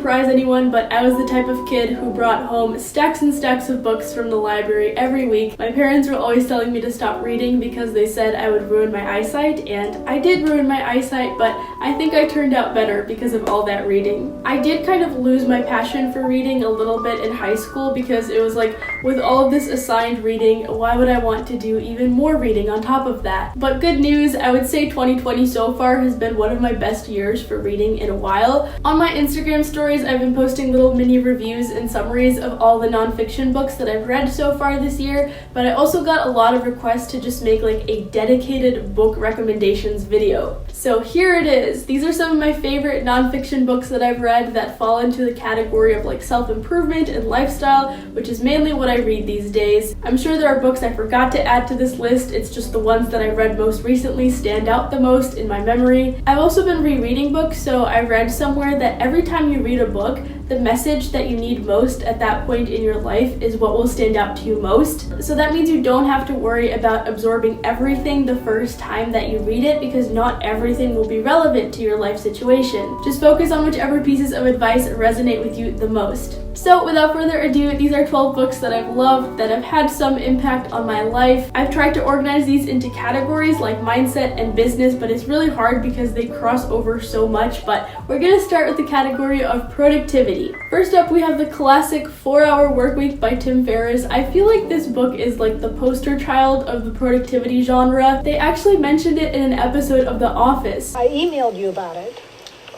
surprise anyone, but I was the type of kid who brought home stacks and stacks of books from the library every week. My parents were always telling me to stop reading because they said I would ruin my eyesight, and I did ruin my eyesight, but I think I turned out better because of all that reading. I did kind of lose my passion for reading a little bit in high school because it was like, with all of this assigned reading, why would I want to do even more reading on top of that? But good news, I would say 2020 so far has been one of my best years for reading in a while. On my Instagram stories, I've been posting little mini reviews and summaries of all the nonfiction books that I've read so far this year, but I also got a lot of requests to just make like a dedicated book recommendations video. So here it is. These are some of my favorite nonfiction books that I've read that fall into the category of like self-improvement and lifestyle, which is mainly what I read these days. I'm sure there are books I forgot to add to this list. It's just the ones that I read most recently stand out the most in my memory. I've also been rereading books, so I read somewhere that every time you read a book, the message that you need most at that point in your life is what will stand out to you most. So that means you don't have to worry about absorbing everything the first time that you read it, because not everything will be relevant to your life situation. Just focus on whichever pieces of advice resonate with you the most. So without further ado, these are 12 books that I've loved, that have had some impact on my life. I've tried to organize these into categories like mindset and business, but it's really hard because they cross over so much. But we're gonna start with the category of productivity. First up, we have the classic 4-Hour Workweek by Tim Ferriss. I feel like this book is like the poster child of the productivity genre. They actually mentioned it in an episode of The Office. I emailed you about it.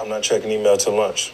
I'm not checking email till lunch.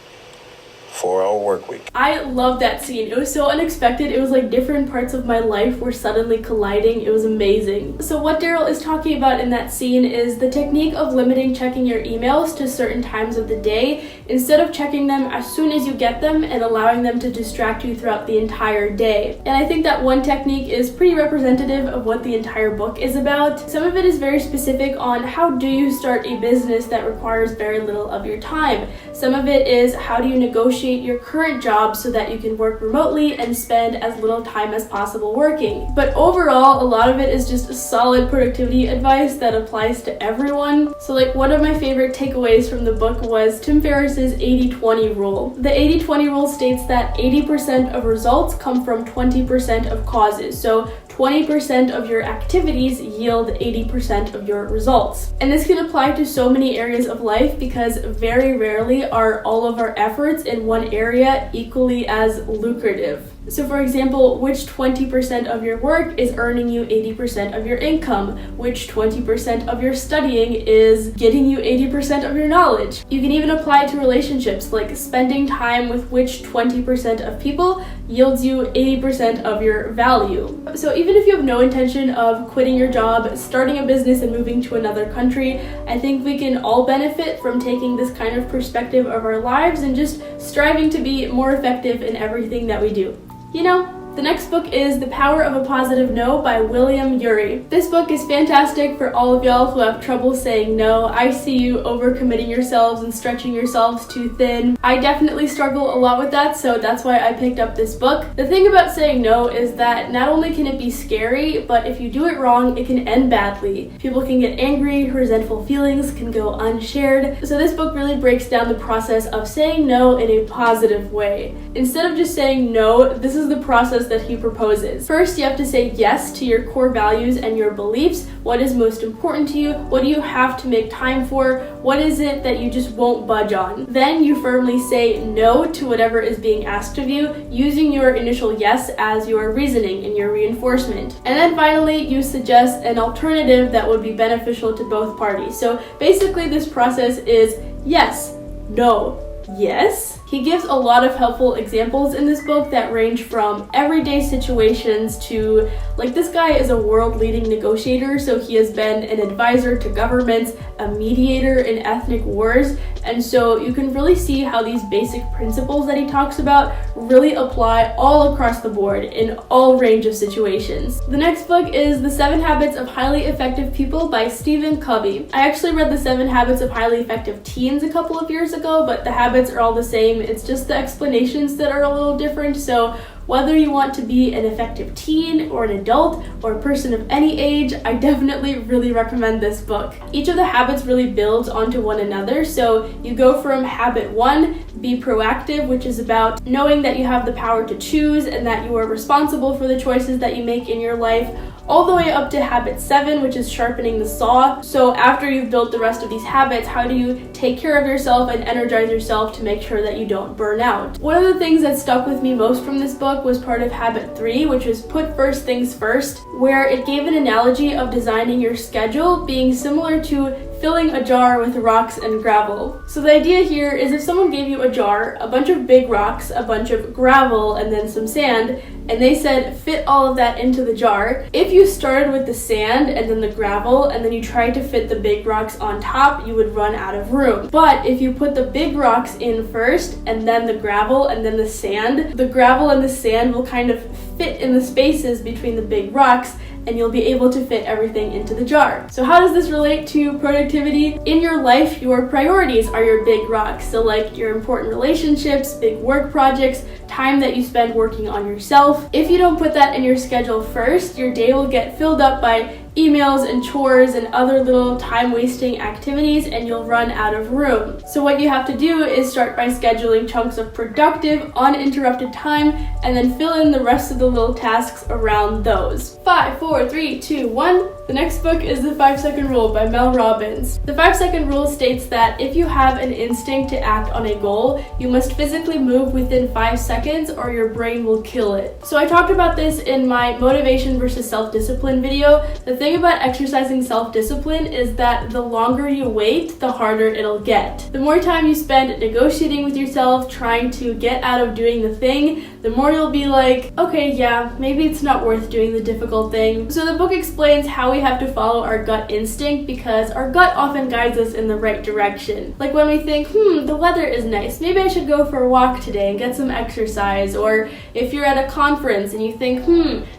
4-Hour Workweek. I love that scene. It was so unexpected. It was like different parts of my life were suddenly colliding. It was amazing. So what Daryl is talking about in that scene is the technique of limiting checking your emails to certain times of the day, instead of checking them as soon as you get them and allowing them to distract you throughout the entire day. And I think that one technique is pretty representative of what the entire book is about. Some of it is very specific on how do you start a business that requires very little of your time. Some of it is how do you negotiate your current job so that you can work remotely and spend as little time as possible working. But overall, a lot of it is just solid productivity advice that applies to everyone. So like one of my favorite takeaways from the book was Tim Ferriss's 80-20 rule. The 80-20 rule states that 80% of results come from 20% of causes. So 20% of your activities yield 80% of your results. And this can apply to so many areas of life because very rarely are all of our efforts in one area equally as lucrative. So for example, which 20% of your work is earning you 80% of your income? Which 20% of your studying is getting you 80% of your knowledge? You can even apply it to relationships, like spending time with which 20% of people yields you 80% of your value. So even if you have no intention of quitting your job, starting a business, and moving to another country, I think we can all benefit from taking this kind of perspective of our lives and just striving to be more effective in everything that we do. You know, the next book is The Power of a Positive No by William Ury. This book is fantastic for all of y'all who have trouble saying no. I see you overcommitting yourselves and stretching yourselves too thin. I definitely struggle a lot with that, so that's why I picked up this book. The thing about saying no is that not only can it be scary, but if you do it wrong, it can end badly. People can get angry, resentful feelings can go unshared. So this book really breaks down the process of saying no in a positive way. Instead of just saying no, this is the process that he proposes. First, you have to say yes to your core values and your beliefs. What is most important to you? What do you have to make time for? What is it that you just won't budge on? Then you firmly say no to whatever is being asked of you, using your initial yes as your reasoning and your reinforcement. And then finally, you suggest an alternative that would be beneficial to both parties. So basically, this process is yes, no, yes. He gives a lot of helpful examples in this book that range from everyday situations to, like, this guy is a world-leading negotiator, so he has been an advisor to governments, a mediator in ethnic wars, and so you can really see how these basic principles that he talks about really apply all across the board in all range of situations. The next book is The 7 Habits of Highly Effective People by Stephen Covey. I actually read The 7 Habits of Highly Effective Teens a couple of years ago, but the habits are all the same. It's just the explanations that are a little different. So whether you want to be an effective teen or an adult or a person of any age, I definitely really recommend this book. Each of the habits really builds onto one another. So you go from habit 1, be proactive, which is about knowing that you have the power to choose and that you are responsible for the choices that you make in your life, all the way up to habit 7, which is sharpening the saw. So after you've built the rest of these habits, how do you take care of yourself and energize yourself to make sure that you don't burn out? One of the things that stuck with me most from this book was part of habit 3, which was put first things first, where it gave an analogy of designing your schedule being similar to filling a jar with rocks and gravel. So the idea here is if someone gave you a jar, a bunch of big rocks, a bunch of gravel, and then some sand, and they said fit all of that into the jar, if you started with the sand and then the gravel and then you tried to fit the big rocks on top, you would run out of room. But if you put the big rocks in first and then the gravel and then the gravel and the sand will kind of fit in the spaces between the big rocks, and you'll be able to fit everything into the jar. So how does this relate to productivity? In your life, your priorities are your big rocks. So like your important relationships, big work projects, time that you spend working on yourself. If you don't put that in your schedule first, your day will get filled up by emails and chores and other little time-wasting activities, and you'll run out of room. So what you have to do is start by scheduling chunks of productive, uninterrupted time, and then fill in the rest of the little tasks around those. 5, 4, 3, 2, 1. The next book is The 5-Second Rule by Mel Robbins. The 5-Second Rule states that if you have an instinct to act on a goal, you must physically move within 5 seconds or your brain will kill it. So I talked about this in my motivation versus self-discipline video. The thing about exercising self-discipline is that the longer you wait, the harder it'll get. The more time you spend negotiating with yourself, trying to get out of doing the thing, the more you'll be like, okay, yeah, maybe it's not worth doing the difficult thing. So the book explains how we have to follow our gut instinct because our gut often guides us in the right direction. Like when we think, the weather is nice, maybe I should go for a walk today and get some exercise. Or if you're at a conference and you think,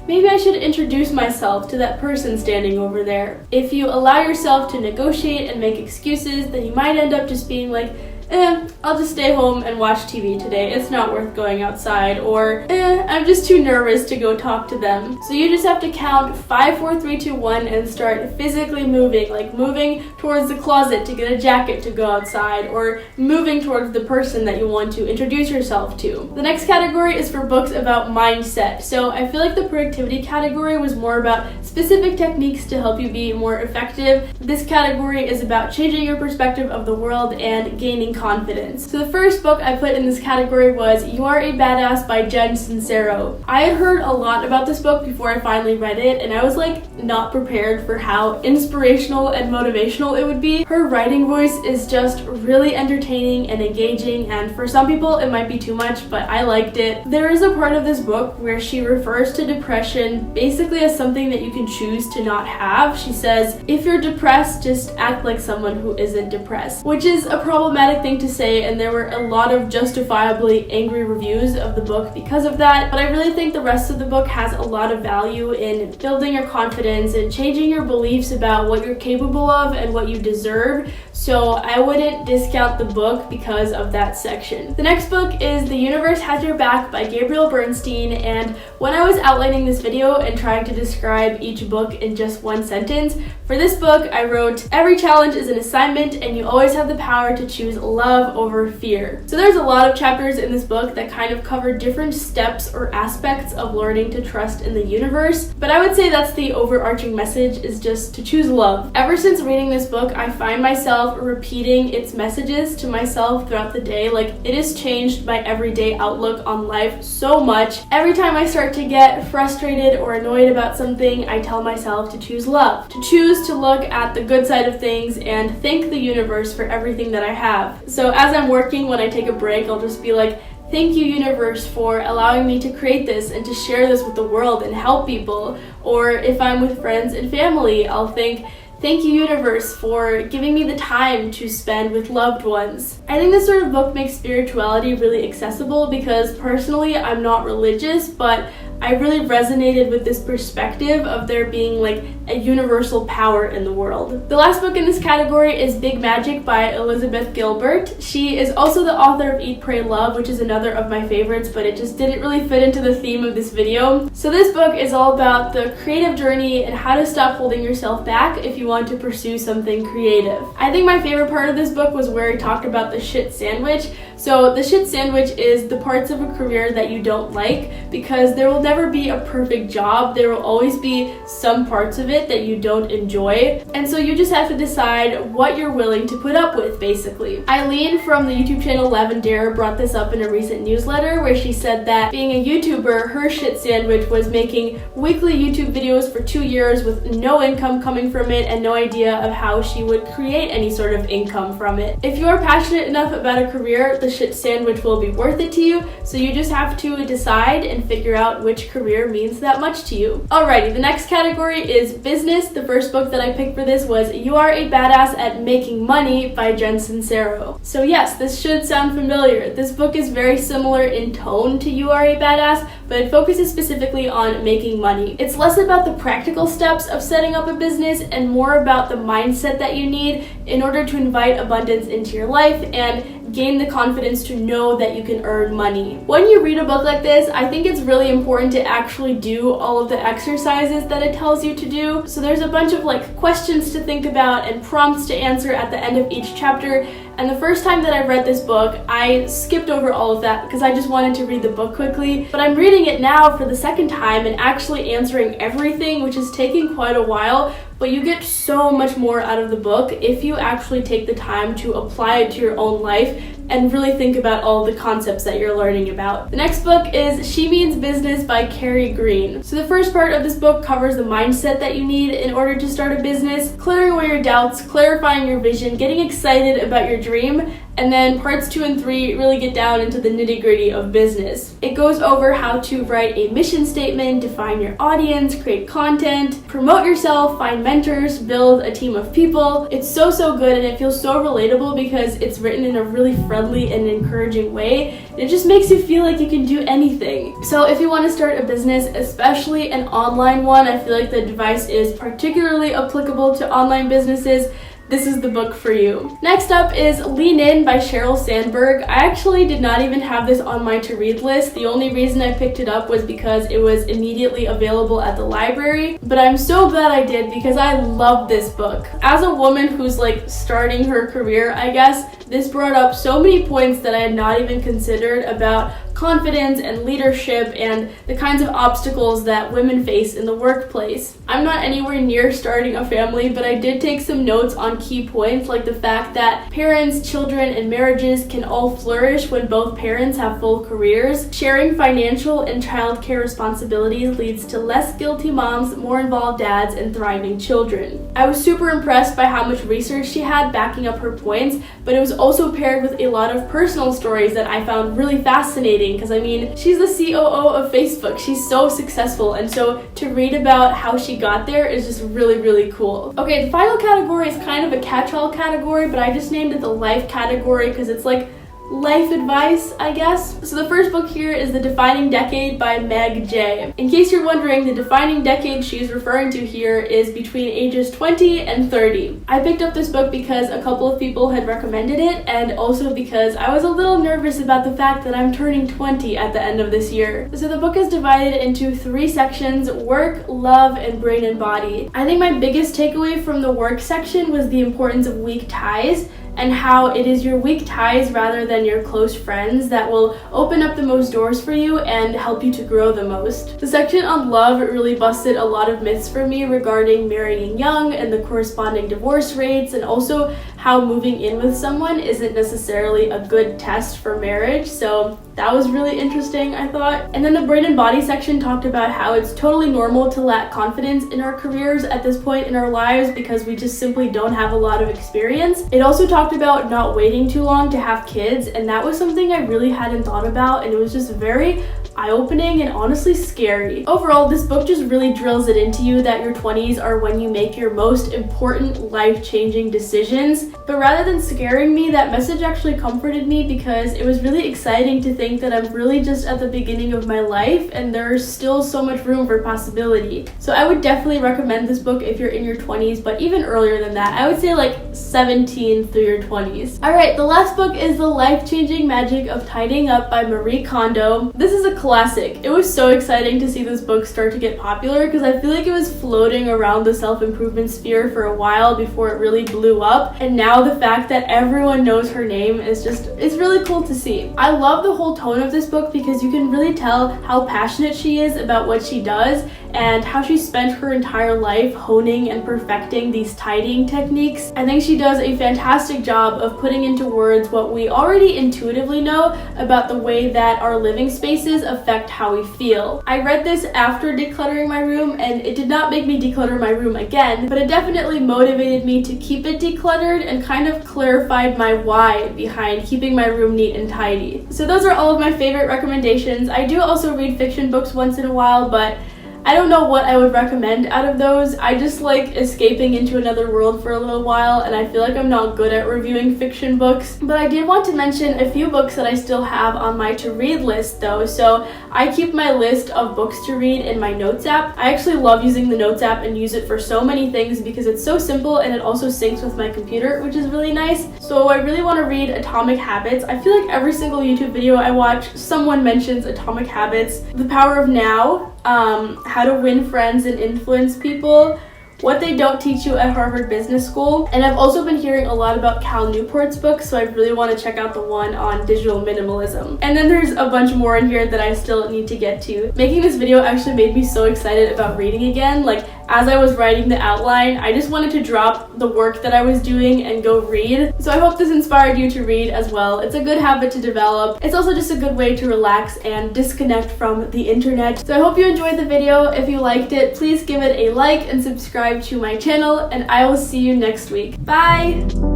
maybe I should introduce myself to that person standing over there. If you allow yourself to negotiate and make excuses, then you might end up just being like, I'll just stay home and watch TV today. It's not worth going outside. Or, I'm just too nervous to go talk to them. So you just have to count 5, 4, 3, 2, 1 and start physically moving, like moving towards the closet to get a jacket to go outside, or moving towards the person that you want to introduce yourself to. The next category is for books about mindset. So I feel like the productivity category was more about specific techniques to help you be more effective. This category is about changing your perspective of the world and gaining confidence. So the first book I put in this category was You Are a Badass by Jen Sincero. I had heard a lot about this book before I finally read it, and I was like not prepared for how inspirational and motivational it would be. Her writing voice is just really entertaining and engaging, and for some people it might be too much, but I liked it. There is a part of this book where she refers to depression basically as something that you can choose to not have. She says, if you're depressed, just act like someone who isn't depressed, which is a problematic thing to say, and there were a lot of justifiably angry reviews of the book because of that, but I really think the rest of the book has a lot of value in building your confidence and changing your beliefs about what you're capable of and what you deserve. So I wouldn't discount the book because of that section. The next book is The Universe Has Your Back by Gabrielle Bernstein, and when I was outlining this video and trying to describe each book in just one sentence, for this book I wrote, every challenge is an assignment and you always have the power to choose love over fear. So there's a lot of chapters in this book that kind of cover different steps or aspects of learning to trust in the universe, but I would say that's the overarching message, is just to choose love. Ever since reading this book, I find myself repeating its messages to myself throughout the day. Like, it has changed my everyday outlook on life so much. Every time I start to get frustrated or annoyed about something, I tell myself to choose love, to choose to look at the good side of things and thank the universe for everything that I have. So as I'm working, when I take a break, I'll just be like, thank you, universe, for allowing me to create this and to share this with the world and help people. Or if I'm with friends and family, I'll think, thank you, universe, for giving me the time to spend with loved ones. I think this sort of book makes spirituality really accessible because personally I'm not religious, but I really resonated with this perspective of there being like a universal power in the world. The last book in this category is Big Magic by Elizabeth Gilbert. She is also the author of Eat, Pray, Love, which is another of my favorites, but it just didn't really fit into the theme of this video. So this book is all about the creative journey and how to stop holding yourself back if you want to pursue something creative. I think my favorite part of this book was where he talked about the shit sandwich. So the shit sandwich is the parts of a career that you don't like, because there will never be a perfect job. There will always be some parts of it that you don't enjoy. And so you just have to decide what you're willing to put up with, basically. Eileen from the YouTube channel Lavendera brought this up in a recent newsletter where she said that being a YouTuber, her shit sandwich was making weekly YouTube videos for 2 years with no income coming from it and no idea of how she would create any sort of income from it. If you're passionate enough about a career, the shit sandwich will be worth it to you, so you just have to decide and figure out which career means that much to you. Alrighty, the next category is business. The first book that I picked for this was You Are a Badass at Making Money by Jen Sincero. So yes, this should sound familiar. This book is very similar in tone to You Are a Badass, but it focuses specifically on making money. It's less about the practical steps of setting up a business and more about the mindset that you need in order to invite abundance into your life and gain the confidence to know that you can earn money. When you read a book like this, I think it's really important to actually do all of the exercises that it tells you to do. So there's a bunch of like questions to think about and prompts to answer at the end of each chapter. And the first time that I read this book, I skipped over all of that because I just wanted to read the book quickly. But I'm reading it now for the second time and actually answering everything, which is taking quite a while. But you get so much more out of the book if you actually take the time to apply it to your own life and really think about all the concepts that you're learning about. The next book is She Means Business by Carrie Green. So the first part of this book covers the mindset that you need in order to start a business, clearing away your doubts, clarifying your vision, getting excited about your dream, and then parts 2 and 3 really get down into the nitty-gritty of business. It goes over how to write a mission statement, define your audience, create content, promote yourself, find mentors, build a team of people. It's so good, and it feels so relatable because it's written in a really friendly and encouraging way. It just makes you feel like you can do anything. So if you want to start a business, especially an online one, I feel like the advice is particularly applicable to online businesses. This is the book for you. Next up is Lean In by Sheryl Sandberg. I actually did not even have this on my to-read list. The only reason I picked it up was because it was immediately available at the library. But I'm so glad I did because I love this book. As a woman who's like starting her career, I guess, this brought up so many points that I had not even considered about confidence and leadership and the kinds of obstacles that women face in the workplace. I'm not anywhere near starting a family, but I did take some notes on key points like the fact that parents, children, and marriages can all flourish when both parents have full careers. Sharing financial and childcare responsibilities leads to less guilty moms, more involved dads, and thriving children. I was super impressed by how much research she had backing up her points, but it was also paired with a lot of personal stories that I found really fascinating because I mean, she's the COO of Facebook. She's so successful, and so to read about how she got there is just really cool. Okay, the final category is kind of a catch-all category, but I just named it the life category because it's like life advice, I guess. So the first book here is The Defining Decade by Meg Jay. In case you're wondering, the defining decade she's referring to here is between ages 20 and 30. I picked up this book because a couple of people had recommended it, and also because I was a little nervous about the fact that I'm turning 20 at the end of this year. So the book is divided into 3 sections: work, love, and brain and body. I think my biggest takeaway from the work section was the importance of weak ties, and how it is your weak ties rather than your close friends that will open up the most doors for you and help you to grow the most. The section on love really busted a lot of myths for me regarding marrying young and the corresponding divorce rates, and also how moving in with someone isn't necessarily a good test for marriage. So that was really interesting, I thought. And then the brain and body section talked about how it's totally normal to lack confidence in our careers at this point in our lives because we just simply don't have a lot of experience. It also talked about not waiting too long to have kids, and that was something I really hadn't thought about, and it was just very eye-opening and honestly scary. Overall, this book just really drills it into you that your 20s are when you make your most important life-changing decisions. But rather than scaring me, that message actually comforted me because it was really exciting to think that I'm really just at the beginning of my life and there's still so much room for possibility. So I would definitely recommend this book if you're in your 20s, but even earlier than that. I would say like 17 through your 20s. Alright, the last book is The Life-Changing Magic of Tidying Up by Marie Kondo. This is a classic. It was so exciting to see this book start to get popular because I feel like it was floating around the self-improvement sphere for a while before it really blew up, and now the fact that everyone knows her name is just, it's really cool to see. I love the whole tone of this book because you can really tell how passionate she is about what she does and how she spent her entire life honing and perfecting these tidying techniques. I think she does a fantastic job of putting into words what we already intuitively know about the way that our living spaces affect how we feel. I read this after decluttering my room, and it did not make me declutter my room again, but it definitely motivated me to keep it decluttered and kind of clarified my why behind keeping my room neat and tidy. So those are all of my favorite recommendations. I do also read fiction books once in a while, but I don't know what I would recommend out of those. I just like escaping into another world for a little while, and I feel like I'm not good at reviewing fiction books. But I did want to mention a few books that I still have on my to-read list though. So I keep my list of books to read in my Notes app. I actually love using the Notes app and use it for so many things because it's so simple and it also syncs with my computer, which is really nice. So I really want to read Atomic Habits. I feel like every single YouTube video I watch, someone mentions Atomic Habits. The Power of Now, How to Win Friends and Influence People, What They Don't Teach You at Harvard Business School, and I've also been hearing a lot about Cal Newport's book, so I really want to check out the one on digital minimalism. And then there's a bunch more in here that I still need to get to. Making this video actually made me so excited about reading again. Like, as I was writing the outline, I just wanted to drop the work that I was doing and go read. So I hope this inspired you to read as well. It's a good habit to develop. It's also just a good way to relax and disconnect from the internet. So I hope you enjoyed the video. If you liked it, please give it a like and subscribe to my channel, and I will see you next week. Bye!